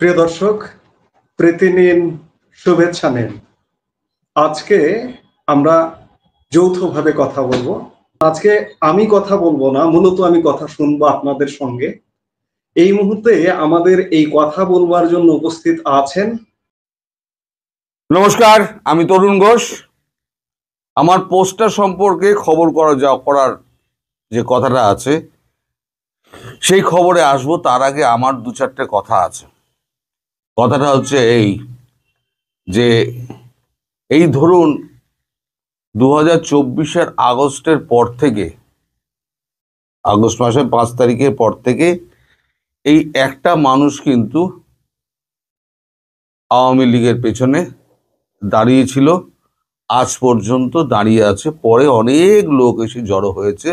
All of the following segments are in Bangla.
প্রিয় দর্শক, প্রীতি নিন, শুভেচ্ছা নিন। আজকে আমরা যৌথভাবে কথা বলবো। আজকে আমি কথা বলবো না, মূলত আমি কথা শুনবো আপনাদের সঙ্গে। এই মুহূর্তে আমাদের এই কথা বলবার জন্য উপস্থিত আছেন। নমস্কার, আমি তরুণ ঘোষ। আমার পোস্টার সম্পর্কে খবর করার যে কথাটা আছে, সেই খবরে আসবো। তার আগে আমার দু চারটে কথা আছে। কথাটা হচ্ছে এই যে এই ধরুন 2024-এর আগস্টের পর থেকে, আগস্ট মাসের 5 তারিখের পর থেকে এই একটা মানুষ কিন্তু আওয়ামী লীগের পেছনে দাঁড়িয়েছিল, আজ পর্যন্ত দাঁড়িয়ে আছে। পরে অনেক লোক এসে জড়ো হয়েছে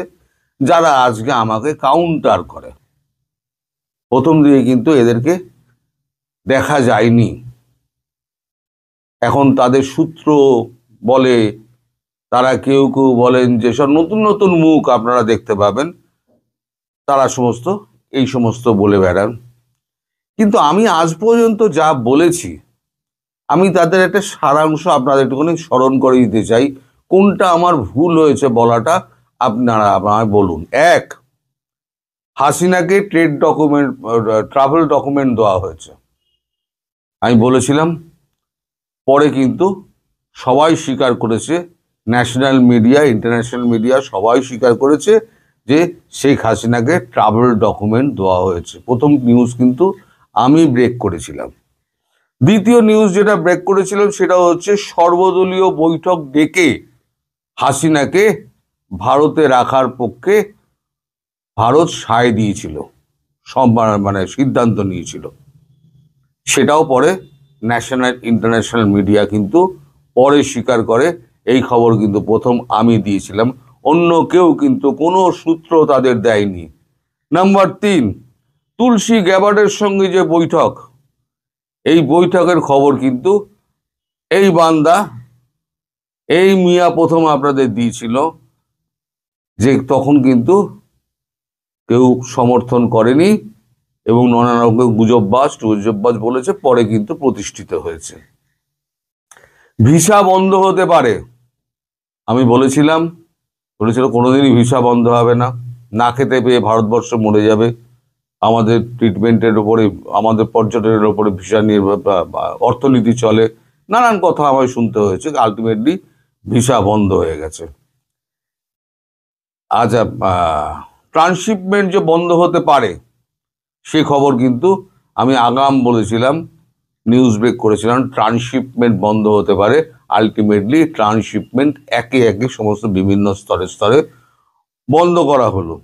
যারা আজকে আমাকে কাউন্টার করে। প্রথম দিকে কিন্তু এদেরকে দেখা যায়নি। এখন তাদের সূত্র বলে, তারা কেউ কেউ বলেন যে সব নতুন নতুন মুখ আপনারা দেখতে পাবেন, তারা এই সমস্ত বলে বেড়ান। কিন্তু আমি আজ পর্যন্ত যা বলেছি, আমি তাদের একটা সারাংশ আপনাদের একটুখানি স্মরণ করে দিতে চাই। কোনটা আমার ভুল হয়েছে বলাটা আপনারা আমায় বলুন। এক, হাসিনাকে ট্রাভেল ডকুমেন্ট দেওয়া হয়েছে, আমি বলেছিলাম। পরে কিন্তু সবাই স্বীকার করেছে, ন্যাশনাল মিডিয়া, ইন্টারন্যাশনাল মিডিয়া সবাই স্বীকার করেছে যে শেখ হাসিনাকে ট্রাভেল ডকুমেন্ট দেওয়া হয়েছে। প্রথম নিউজ কিন্তু আমি ব্রেক করেছিলাম। দ্বিতীয় নিউজ যেটা ব্রেক করেছিলাম সেটা হচ্ছে সর্বদলীয় বৈঠক ডেকে হাসিনাকে ভারতে রাখার পক্ষে ভারত সায় দিয়েছিল, সিদ্ধান্ত নিয়েছিল। সেটাও পরে ন্যাশনাল ইন্টারন্যাশনাল মিডিয়া কিন্তু পরে স্বীকার করে। এই খবর কিন্তু প্রথম আমি দিয়েছিলাম, অন্য কেউ কিন্তু কোনো সূত্র তাদের দেয়নি। নাম্বার 3, তুলসী গ্যাবার্ডের সঙ্গে যে বৈঠক, এই বৈঠকের খবর কিন্তু এই বান্দা, এই মিয়া প্রথম আপনাদের দিয়েছিল, যে তখন কিন্তু কেউ সমর্থন করেনি এবং নানা রকম গুজববাজ বলেছে, পরে কিন্তু প্রতিষ্ঠিত হয়েছে। ভিসা বন্ধ হতে পারে, আমি বলেছিলাম কোনোদিনই ভিসা বন্ধ হবে না। না খেতে পেয়ে ভারতবর্ষ মরে যাবে, আমাদের ট্রিটমেন্টের উপরে, আমাদের পর্যটনের উপরে ভিসা অর্থনীতি চলে, নানান কথা আমায় শুনতে হয়েছে। আলটিমেটলি ভিসা বন্ধ হয়ে গেছে। আচ্ছা, ট্রান্সশিপমেন্ট যে বন্ধ হতে পারে সে খবর কিন্তু আমি আগাম বলেছিলাম, নিউজ ব্রেক করেছিলাম, ট্রান্সশিপমেন্ট বন্ধ হতে পারে। আলটিমেটলি ট্রান্সশিপমেন্ট একে একে সমস্ত বিভিন্ন স্তরে বন্ধ করা হলো।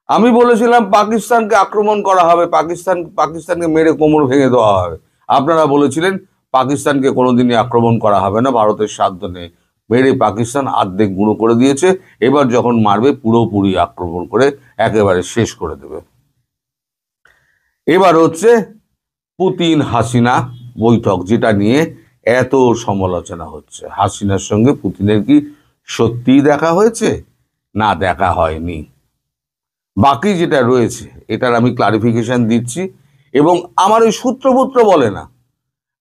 আমি বলেছিলাম পাকিস্তানকে আক্রমণ করা হবে, পাকিস্তানকে মেরে কোমর ভেঙে দেওয়া হবে। আপনারা বলেছিলেন পাকিস্তানকে কোনোদিনই আক্রমণ করা হবে না, ভারতের সাধ্য নেই। মেরে পাকিস্তান আর্ধেক গুঁড়ো করে দিয়েছে, এবার যখন মারবে পুরোপুরি আক্রমণ করে একেবারে শেষ করে দেবে। এবার হচ্ছে পুতিন হাসিনা বৈঠক, যেটা নিয়ে এত সমালোচনা হচ্ছে। হাসিনার সঙ্গে পুতিনের কি সত্যিই দেখা হয়েছে না দেখা হয়নি? বাকি যেটা রয়েছে এটার আমি ক্লারিফিকেশন দিচ্ছি। এবং আমার ওই সূত্রপুত্র বলে না,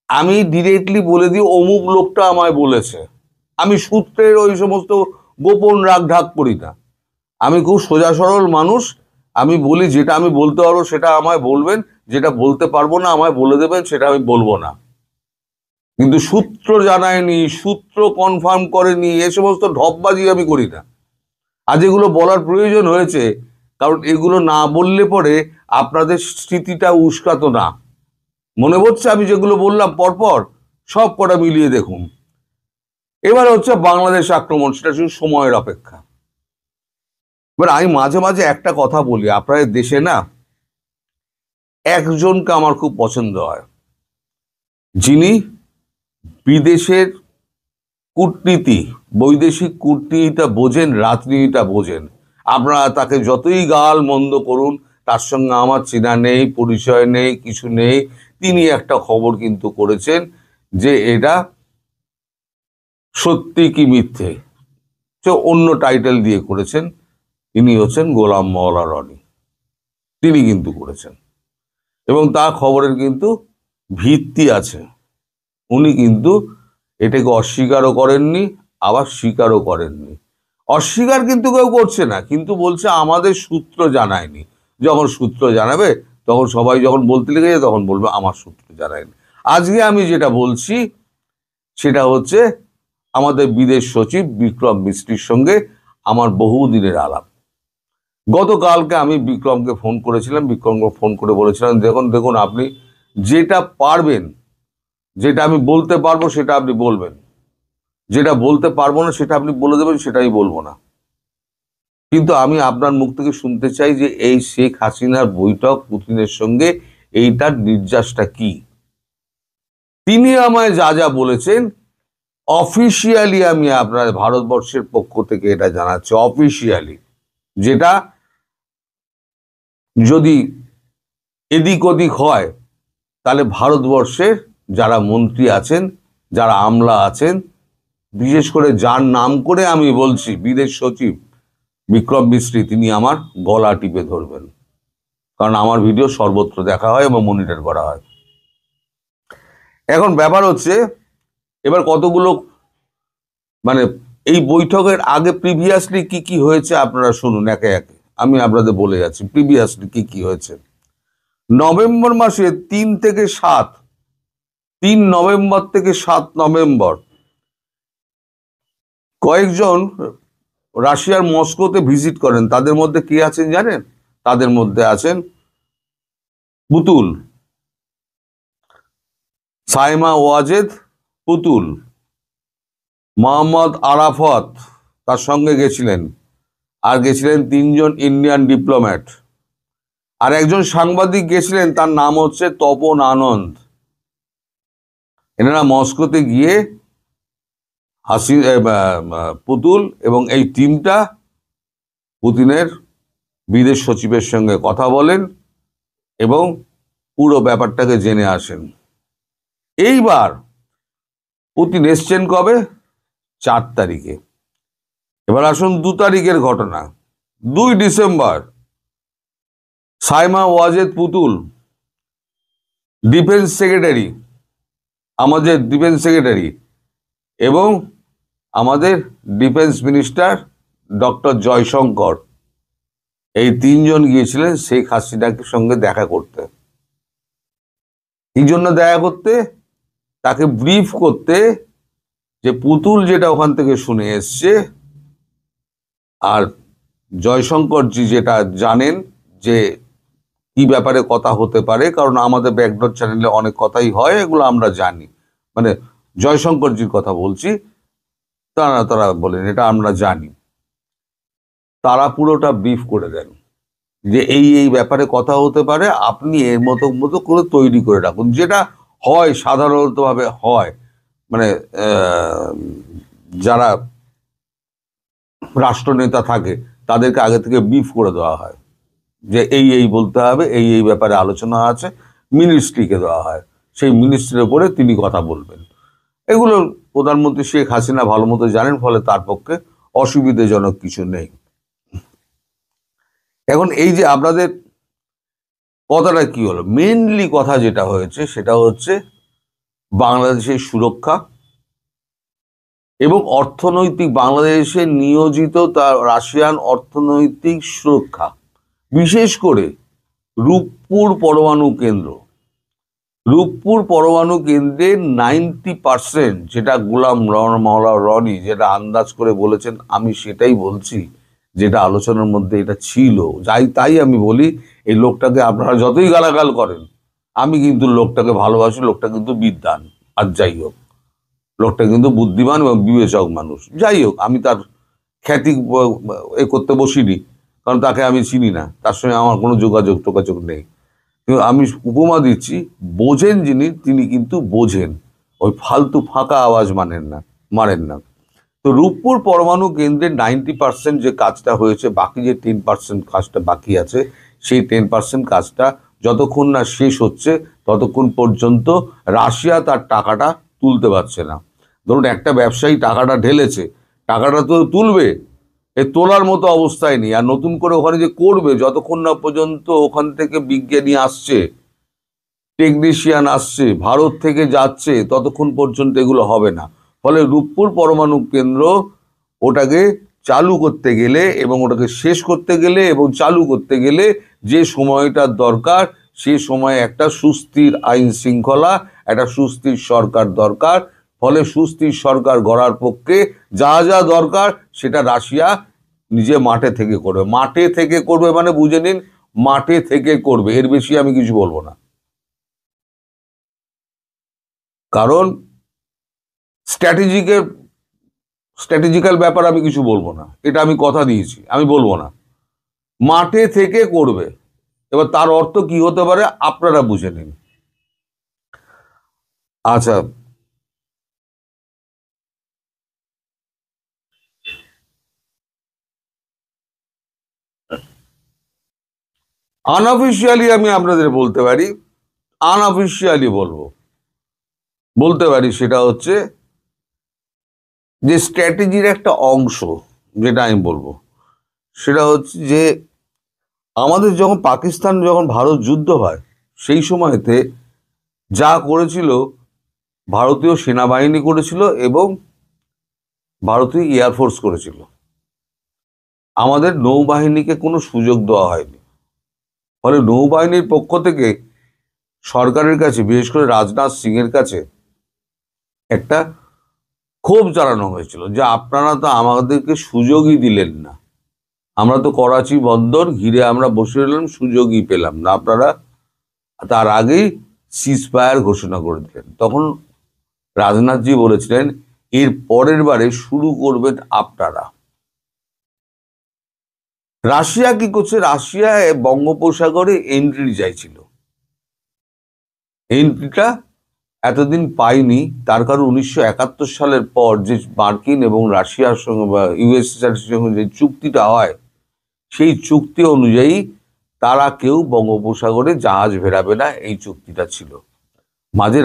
আমি ডিরেক্টলি বলে দিই অমুক লোকটা আমায় বলেছে। আমি সূত্রের ওই সমস্ত গোপন রাগ ঢাক করি না। আমি খুব সোজা সরল মানুষ। আমি বলি যেটা আমি বলতে পারবো সেটা আমায় বলবেন, যেটা বলতে পারবো না আমায় বলে দেবেন, সেটা আমি বলবো না। কিন্তু সূত্র জানায়নি, সূত্র কনফার্ম করেনি, এ সমস্ত ঢপবাজি আমি করি না। আজ এগুলো বলার প্রয়োজন হয়েছে, কারণ এগুলো না বললে পরে আপনাদের স্মৃতিটা উস্কাতো না। মনে হচ্ছে আমি যেগুলো বললাম পরপর সব কটা মিলিয়ে দেখুন। এবার হচ্ছে বাংলাদেশ আক্রমণ, সেটা শুধু সময়ের অপেক্ষা। এবার আমি মাঝে মাঝে একটা কথা বলি, আপনাদের দেশে না একজনকে আমার খুব পছন্দ হয়, যিনি বিদেশের কূটনীতি, বৈদেশিক কূটনীতিটা বোঝেন, রাজনীতিটা বোঝেন। আপনারা তাকে যতই গাল মন্দ করুন, তার সঙ্গে আমার চেনা নেই, পরিচয় নেই, কিছু নেই। তিনি একটা খবর কিন্তু করেছেন যে এটা সত্যি কি মিথ্যে, সে অন্য টাইটেল দিয়ে করেছেন। তিনি হচ্ছেন গোলাম মওলা রনি, তিনি কিন্তু করেছেন। এবং তার খবরের কিন্তু ভিত্তি আছে। উনি কিন্তু এটাকে অস্বীকারও করেননি, আবার স্বীকারও করেননি। অস্বীকার কিন্তু কেউ করছে না, কিন্তু বলছে আমাদের সূত্র জানায়নি। যখন সূত্র জানাবে তখন সবাই যখন বলতে লেগে যায় তখন বলবে আমার সূত্র জানায়নি। আজকে আমি যেটা বলছি সেটা হচ্ছে আমাদের বিদেশ সচিব বিক্রম মিস্ত্রির সঙ্গে আমার বহুদিনের আলাপ। গতকালকে আমি বিক্রমকে ফোন করেছিলাম, বিক্রমকে ফোন করে বলেছিলাম দেখুন আপনি যেটা পারবেন, যেটা আমি বলতে পারবো সেটা আপনি বলবেন, যেটা বলতে পারবো না সেটা আপনি বলে দেবেন, সেটা আমি বলবো না। কিন্তু আমি আপনার মুখ থেকে শুনতে চাই যে এই শেখ হাসিনার বৈঠক পুতিনের সঙ্গে এইটার নির্যাসটা কি। তিনি আমায় যা যা বলেছেন অফিসিয়ালি আমি আপনার ভারতবর্ষের পক্ষ থেকে এটা জানাচ্ছি, অফিসিয়ালি, যেটা যদি এদিক ওদিক হয় তাহলে ভারতবর্ষের যারা মন্ত্রী আছেন, যারা আমলা আছেন, বিশেষ করে যার নাম করে আমি বলছি বিদেশ সচিব বিক্রম মিস্ত্রি, তিনি আমার গলা টিপে ধরবেন। কারণ আমার ভিডিও সর্বত্র দেখা হয় এবং মনিটর করা হয়। এখন ব্যাপার হচ্ছে এবার কতগুলো মানে এই বৈঠকের আগে প্রিভিয়াসলি কি কি হয়েছে আপনারা শুনুন একে একে। আমি আপনাদের বলে যাচ্ছি প্রিভিয়াসলি কি কি হয়েছে। নভেম্বর মাসে 3 নভেম্বর থেকে 7 নভেম্বর কয়েকজন রাশিয়ার মস্কোতে ভিজিট করেন। তাদের মধ্যে কে আছেন জানেন? তাদের মধ্যে আছেন পুতুল, সাইমা ওয়াজেদ পুতুল, মোহাম্মদ আরাফত তার সঙ্গে গেছিলেন, আর গেছিলেন 3 জন ইন্ডিয়ান ডিপ্লোম্যাট, আর একজন সাংবাদিক গেছিলেন, তার নাম হচ্ছে তপন আনন্দ। এনারা মস্কোতে গিয়ে পুতুল এবং এই টিমটা পুতিনের বিদেশ সচিবের সঙ্গে কথা বলেন এবং পুরো ব্যাপারটাকে জেনে আসেন। এইবার পুতিন এসছেন কবে? 4 তারিখে। এবার আসুন 2 তারিখের ঘটনা। 2 ডিসেম্বর সাইমা ওয়াজেদ পুতুল ডিফেন্স সেক্রেটারি, আমাদের ডিফেন্স সেক্রেটারি এবং আমাদের ডিফেন্স মিনিস্টার ডক্টর জয়শঙ্কর, এই 3 জন গিয়েছিলেন শেখ হাসিনার সঙ্গে দেখা করতে। এই জন্য দেখা করতে, তাকে ব্রিফ করতে যে পুতুল যেটা ওখান থেকে শুনে এসছে আর জয়শঙ্করজি যেটা জানেন যে কি ব্যাপারে কথা হতে পারে, কারণ আমাদের ব্যাকডোর চ্যানেলে অনেক কথাই হয়, এগুলো আমরা জানি। মানে জয়শঙ্করজির কথা বলছি, তারা বলেন এটা আমরা জানি। তারা পুরোটা ব্রিফ করে দেন যে এই ব্যাপারে কথা হতে পারে, আপনি এর মতো করে তৈরি করে রাখুন। যেটা হয় সাধারণতভাবে হয়, মানে যারা রাষ্ট্রনেতা থাকে তাদেরকে আগে থেকে ব্রিফ করে দেওয়া হয় যে এই বলতে হবে, এই ব্যাপারে আলোচনা আছে, মিনিস্ট্রিকে দেওয়া হয়, সেই মিনিস্ট্রির উপরে তিনি কথা বলবেন। এগুলো প্রধানমন্ত্রী শেখ হাসিনা ভালো মতো জানেন, ফলে তার পক্ষে অসুবিধাজনক কিছু নেই। এখন এই যে আপনাদের কথাটা কি হলো, মেইনলি কথা যেটা হয়েছে সেটা হচ্ছে বাংলাদেশের সুরক্ষা এবং অর্থনৈতিক, বাংলাদেশে নিয়োজিত তার রাশিয়ান অর্থনৈতিক সুরক্ষা, বিশেষ করে রূপপুর পরমাণু কেন্দ্র। রূপপুর পরমাণু কেন্দ্রের 90%, যেটা গোলাম মাওলা রনি যেটা আন্দাজ করে বলেছেন, আমি সেটাই বলছি, যেটা আলোচনার মধ্যে এটা ছিল। তাই আমি বলি এই লোকটাকে আপনারা যতই গালাগাল করেন, আমি কিন্তু লোকটাকে ভালোবাসি, লোকটা কিন্তু বিদ্বান। আর যাই হোক, লোকটা কিন্তু বুদ্ধিমান এবং বিবেচক মানুষ। যাই হোক, আমি তার খ্যাতি করতে বসিনি, কারণ তাকে আমি চিনি না, তার সঙ্গে আমার কোনো যোগাযোগ নেই। কিন্তু আমি উপমা দিচ্ছি, বোঝেন যিনি, তিনি কিন্তু বোঝেন, ওই ফালতু ফাঁকা আওয়াজ মারেন না। তো রূপপুর পরমাণু কেন্দ্রের 90% যে কাজটা হয়েছে, বাকি যে 10% কাজটা বাকি আছে, সেই 10% কাজটা যতক্ষণ না শেষ হচ্ছে ততক্ষণ পর্যন্ত রাশিয়া তার টাকাটা তুলতে পারছে না। ধরুন একটা ব্যবসায়ী টাকাটা ঢেলেছে, টাকাটা তো তুলবে, তোলার মতো অবস্থায় নেই। আর নতুন করে ওখানে যে করবে, যতক্ষণ না পর্যন্ত ওখান থেকে বিজ্ঞানী আসছে, টেকনিশিয়ান আসছে, ভারত থেকে যাচ্ছে, ততক্ষণ পর্যন্ত এগুলো হবে না। ফলে রূপপুর পরমাণু কেন্দ্র ওটাকে চালু করতে গেলে এবং ওটাকে শেষ করতে গেলে এবং চালু করতে গেলে যে সময়টার দরকার, সে সময় একটা সুস্থির আইন শৃঙ্খলা, একটা সুস্থির সরকার দরকার। ফলে সুস্থির সরকার গড়ার পক্ষে যা যা দরকার সেটা রাশিয়া নিজে মাঠে থেকে করবে। মাঠে থেকে করবে মানে বুঝে নিন, মাঠে থেকে করবে, এর বেশি আমি কিছু বলবো না। কারণ স্ট্র্যাটেজিক্যাল ব্যাপার আমি কিছু বলবো না, এটা আমি কথা দিয়েছি, আমি বলবো না। মাঠে থেকে করবে। এবার তার অর্থ কি হতে পারে আপনারা বুঝে নিন। আচ্ছা, আনঅফিসিয়ালি আমি আপনাদের বলতে পারি, আনঅফিসিয়ালি বলতে পারি, সেটা হচ্ছে যে স্ট্র্যাটেজির একটা অংশ, যেটা আমি বলবো সেটা হচ্ছে যে আমাদের যখন পাকিস্তান যখন ভারত যুদ্ধ হয়, সেই সময়তে যা করেছিল ভারতীয় সেনাবাহিনী করেছিল এবং ভারতীয় এয়ারফোর্স করেছিল। আমাদের নৌবাহিনীকে কোনো সুযোগ দেওয়া হয়নি। ফলে নৌবাহিনীর পক্ষ থেকে সরকারের কাছে, বিশেষ করে রাজনাথ সিং এর কাছে একটা ক্ষোভ জানানো হয়েছিল যে আপনারা তো আমাদেরকে সুযোগই দিলেন না, আমরা তো করাচি বন্দর ঘিরে আমরা বসে রইলাম, সুযোগই পেলাম না। আপনারা তার আগেই সিজফায়ার ঘোষণা করে দিলেন। তখন রাজনাথজি বলেছিলেন এর পরের বারে শুরু করবেন আপনারা। রাশিয়া কি করছে? রাশিয়া বঙ্গোপসাগরে এন্ট্রি চাইছিল, এন্ট্রিটা এতদিন পাইনি। তার কারণ 1971 সালের পর যে মার্কিন এবং রাশিয়ার সঙ্গে বা ইউএসএর সঙ্গে যে চুক্তিটা হয়, সেই চুক্তি অনুযায়ী তারা কেউ বঙ্গোপসাগরে জাহাজ ভেড়াবে না, এই চুক্তিটা ছিল। মাঝে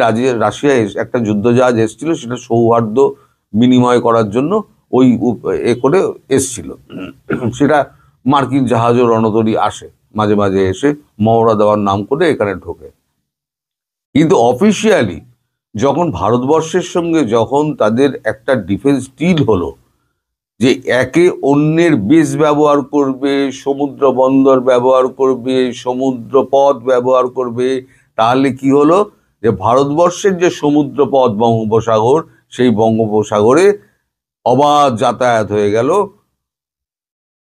রাশিয়া একটা যুদ্ধ জাহাজ এসেছিল, সেটা সৌহার্দ্য বিনিময় করার জন্য ওই এ করে এসছিল। সেটা মার্কিন জাহাজও রণতরী আসে, মাঝে মাঝে এসে মহড়া দেওয়ার নাম করে এখানে ঢোকে। কিন্তু অফিসিয়ালি যখন ভারতবর্ষের সঙ্গে যখন তাদের একটা ডিফেন্স ডিল হলো যে একে অন্যের বেস ব্যবহার করবে, সমুদ্র বন্দর ব্যবহার করবে, সমুদ্র পথ ব্যবহার করবে, তাহলে কি হলো যে ভারতবর্ষের যে সমুদ্র পথ বঙ্গোপসাগর, সেই বঙ্গোপসাগরে অবাধ যাতায়াত হয়ে গেল।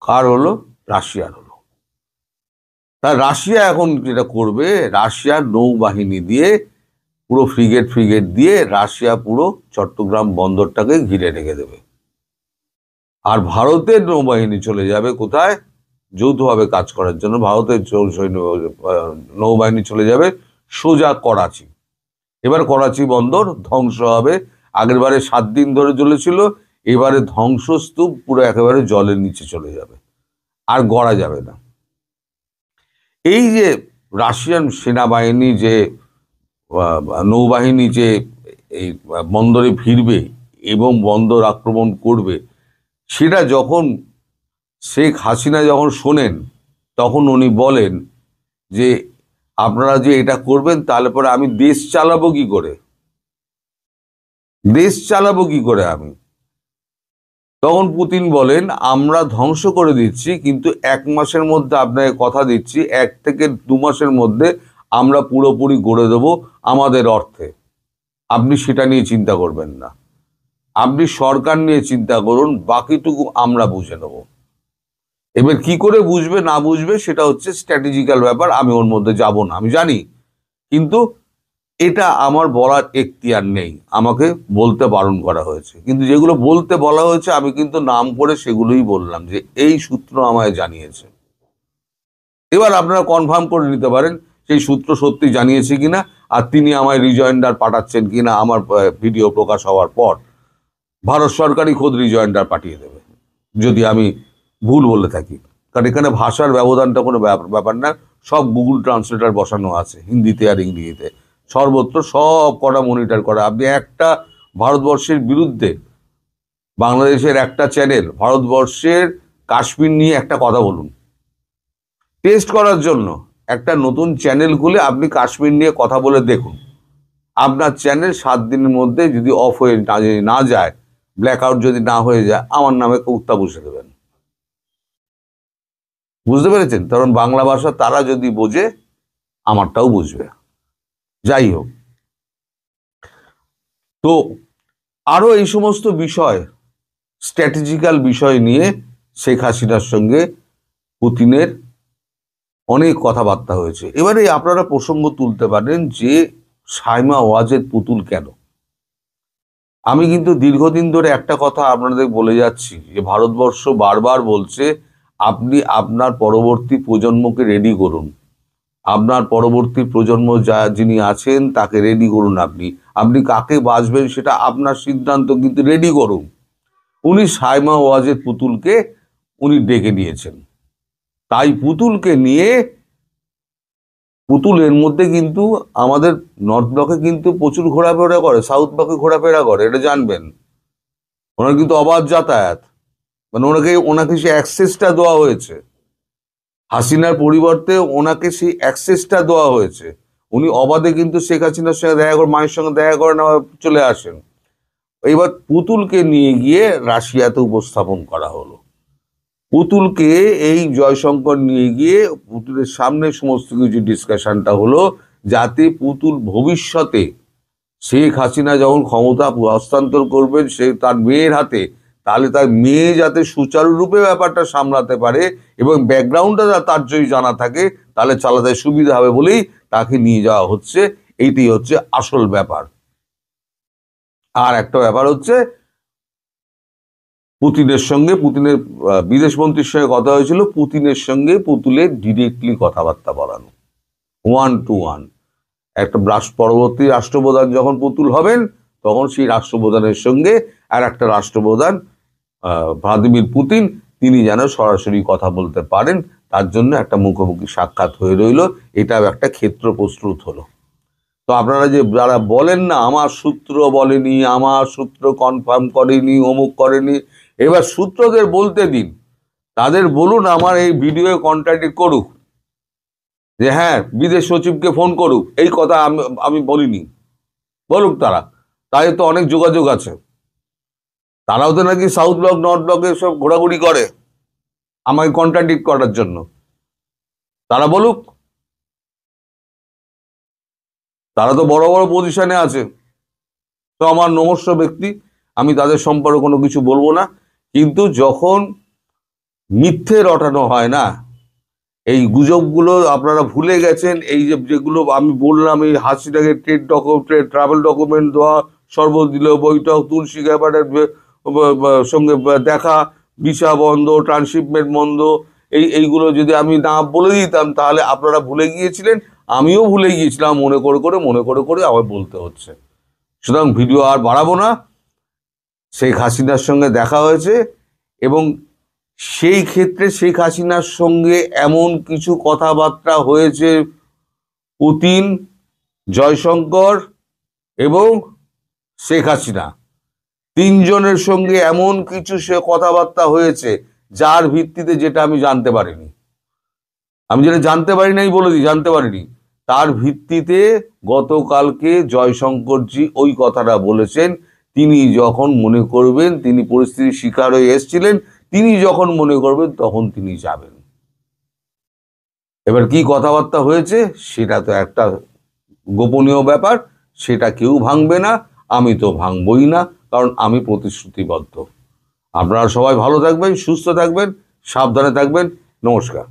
কার হলো? রাশিয়ার হলো। তা রাশিয়া এখন যেটা করবে, রাশিয়ার নৌবাহিনী দিয়ে পুরো ফ্রিগেট দিয়ে রাশিয়া পুরো চট্টগ্রাম বন্দরটাকে ঘিরে রেখে দেবে। আর ভারতের নৌবাহিনী চলে যাবে কোথায়? যৌথভাবে কাজ করার জন্য ভারতের নৌবাহিনী চলে যাবে সোজা করাচি। এবার করাচি বন্দর ধ্বংস হবে। আগেরবারে 7 দিন ধরে চলেছিল, এবারে ধ্বংসস্তূপ পুরো একেবারে জলের নিচে চলে যাবে, আর গড়া যাবে না। এই যে রাশিয়ান সেনাবাহিনী যে নৌবাহিনী যে এই বন্দরে ভিড়বে এবং বন্দর আক্রমণ করবে, সেটা যখন শেখ হাসিনা যখন শোনেন, তখন উনি বলেন যে আপনারা যে এটা করবেন, তাহলে পরে আমি দেশ চালাবো কি করে? দেশ চালাবো কি করে আমি? তখন পুতিন বলেন আমরা ধ্বংস করে দিচ্ছি, কিন্তু 1 মাসের মধ্যে আপনাকে কথা দিচ্ছি, 1 থেকে 2 মাসের মধ্যে আমরা পুরোপুরি গড়ে দেব আমাদের অর্থে। আপনি সেটা নিয়ে চিন্তা করবেন না, আপনি সরকার নিয়ে চিন্তা করুন, বাকিটুকু আমরা বুঝে নেব। এবার কি করে বুঝবে না বুঝবে সেটা হচ্ছে স্ট্র্যাটেজিক্যাল ব্যাপার, আমি ওর মধ্যে যাব না, আমি জানি। কিন্তু এটা আমার বলার এখতিয়ার নেই, আমাকে বলতে বারণ করা হয়েছে। কিন্তু যেগুলো বলতে বলা হয়েছে আমি কিন্তু নাম করে সেগুলোই বললাম যে এই সূত্র আমায় জানিয়েছে। এবার আপনারা কনফার্ম করে নিতে পারেন সেই সূত্র সত্যি জানিয়েছে কিনা, আর তিনি আমায় রিজয়েন্ডার পাঠাচ্ছেন কিনা। আমার ভিডিও প্রকাশ হওয়ার পর ভারত সরকারই খোদ রিজয়েন্ডার পাঠিয়ে দেবে যদি আমি ভুল বলে থাকি। কারণ এখানে ভাষার ব্যবধানটা কোনো ব্যাপার না, সব গুগল ট্রান্সলেটার বসানো আছে, হিন্দিতে আর ইংরেজিতে, সর্বত্র সব কটা মনিটর করা। আপনি একটা ভারতবর্ষের বিরুদ্ধে বাংলাদেশের একটা চ্যানেল ভারতবর্ষের কাশ্মীর নিয়ে একটা কথা বলুন, টেস্ট করার জন্য একটা নতুন চ্যানেল খুলে আপনি কাশ্মীর নিয়ে কথা বলে দেখুন, আপনার চ্যানেল 7 দিনের মধ্যে যদি অফ হয়ে না যায়, ব্ল্যাকআউট যদি না হয়ে যায়, আমার নামে কুত্তা বসে দেবেন। বুঝতে পেরেছেন? কারণ বাংলা ভাষা তারা যদি বোঝে, আমারটাও বুঝবে। যাই হোক, তো আরো এই সমস্ত বিষয়, স্ট্র্যাটেজিক্যাল বিষয় নিয়ে শেখ হাসিনার সঙ্গে পুতিনের অনেক কথাবার্তা হয়েছে। এবারে আপনারা প্রসঙ্গ তুলতে পারেন যে সাইমা ওয়াজেদ পুতুল কেন? আমি কিন্তু দীর্ঘদিন ধরে একটা কথা আপনাদের বলে যাচ্ছি যে ভারতবর্ষ বারবার বলছে আপনি আপনার পরবর্তী প্রজন্মকে রেডি করুন, আপনার পরবর্তী প্রজন্ম যিনি আছেন তাকে রেডি করুন। আপনি কাকে বাঁচবেন সেটা আপনার সিদ্ধান্ত, কিন্তু রেডি করুন। উনি সাইমা ওয়াজেদ পুতুলকে উনি ডেকে নিয়েছেন। তাই পুতুলকে নিয়ে, পুতুলের মধ্যে কিন্তু আমাদের নর্থ ব্লকে কিন্তু প্রচুর ঘোরাফেরা করে, সাউথ ব্লকে ঘোরাফেরা করে, এটা জানবেন। ওনার কিন্তু অবাধ যাতায়াত, মানে ওনাকে সেই অ্যাক্সেসটা দেওয়া হয়েছে। হাসিনার পরিবর্তে ওনাকে সেই অ্যাক্সেসটা দেওয়া হয়েছে। উনি অবাধে কিন্তু শেখ হাসিনার সঙ্গে দেখা করে, মায়ের সঙ্গে দেখা করেন, আবার চলে আসেন। এবার পুতুলকে নিয়ে গিয়ে রাশিয়াতে উপস্থাপন করা হলো। পুতুলকে এই জয়শঙ্কর নিয়ে গিয়ে পুতুলের সামনে সমস্ত কিছু ডিসকাশনটা হলো, যাতে পুতুল ভবিষ্যতে শেখ হাসিনা যখন ক্ষমতা হস্তান্তর করবেন সে তার মেয়ের হাতে, তাহলে তার মেয়ে যাতে সুচারুরূপে ব্যাপারটা সামলাতে পারে এবং ব্যাকগ্রাউন্ডটা তার যদি জানা থাকে, তাহলে চালাতে সুবিধা হবে বলেই তাকে নিয়ে যাওয়া হচ্ছে। এইটাই হচ্ছে আসল ব্যাপার। আর একটা ব্যাপার হচ্ছে, পুতিনের বিদেশ মন্ত্রীর সঙ্গে কথা হয়েছিল, পুতিনের সঙ্গে পুতুলের ডিরেক্টলি কথাবার্তা বলানো, 1 to 1। একটা পরবর্তী রাষ্ট্রপ্রধান যখন পুতুল হবেন, তখন সেই রাষ্ট্রপ্রধানের সঙ্গে আর একটা রাষ্ট্রপ্রধান ভ্লাদিমির পুতিন, তিনি যেন সরাসরি কথা বলতে পারেন, তার জন্য একটা মুখোমুখি সাক্ষাৎ হয়ে রইল। এটাও একটা ক্ষেত্র প্রস্তুত হলো। তো আপনারা যে যারা বলেন না আমার সূত্র বলেনি, আমার সূত্র কনফার্ম করেনি, অমুক করেনি, এবার সূত্রদের বলতে দিন, তাদের বলুন আমার এই ভিডিও কন্ট্রাডিক্ট করুক, যে হ্যাঁ বিদেশ সচিবকে ফোন করুক, এই কথা আমি বলিনি, বলুক তারা। তাই তো অনেক যোগাযোগ আছে, তারাও তো নাকি সাউথ ব্লক নর্থ ব্লকে সব ঘোরাঘুরি করে আমাকে কন্ট্রাডিক্ট করার জন্য। তারা বলুক, তারা তো বড় বড় পজিশনে আছে। তো আমার নমস্য ব্যক্তি, আমি তাদের সম্পর্কে কোনো কিছু বলবো না। কিন্তু যখন মিথ্যে রটানো হয় না, এই গুজবগুলো আপনারা ভুলে গেছেন। এই যেগুলো আমি বললাম, এই হাসিনাকে ট্রাভেল ডকুমেন্ট দেওয়া, শরবত দিল, বৈঠক, তুলসী গ্যাবারের সঙ্গে দেখা, ভিসা বন্ধ, ট্রান্সশিপমেন্ট বন্ধ, এইগুলো যদি আমি না বলে দিতাম, তাহলে আপনারা ভুলে গিয়েছিলেন, আমিও ভুলে গিয়েছিলাম। মনে করে আমার বলতে হচ্ছে। সুতরাং ভিডিও আর বাড়াবো না। শেখ হাসিনার সঙ্গে দেখা হয়েছে এবং সেই ক্ষেত্রে শেখ হাসিনার সঙ্গে এমন কিছু কথাবার্তা হয়েছে, পুতিন, জয়শঙ্কর এবং শেখ হাসিনা তিনজনের সঙ্গে এমন কিছু কথাবার্তা হয়েছে যার ভিত্তিতে, যেটা আমি জানতে পারিনি, আমি যেটা জানতে পারি নাই বলে দিই, জানতে পারিনি, তার ভিত্তিতে গতকালকে জয়শঙ্করজি ওই কথাটা বলেছেন। তিনি যখন মনে করবেন, তিনি পরিস্থিতির শিকার হয়ে এসেছিলেন, তিনি যখন মনে করবেন তখন তিনি যাবেন। এবার কি কথাবার্তা হয়েছে সেটা তো একটা গোপনীয় ব্যাপার, সেটা কেউ ভাঙবে না, আমি তো ভাঙবই না, কারণ আমি প্রতিশ্রুতিবদ্ধ। আপনারা সবাই ভালো থাকবেন, সুস্থ থাকবেন, সাবধানে থাকবেন। নমস্কার।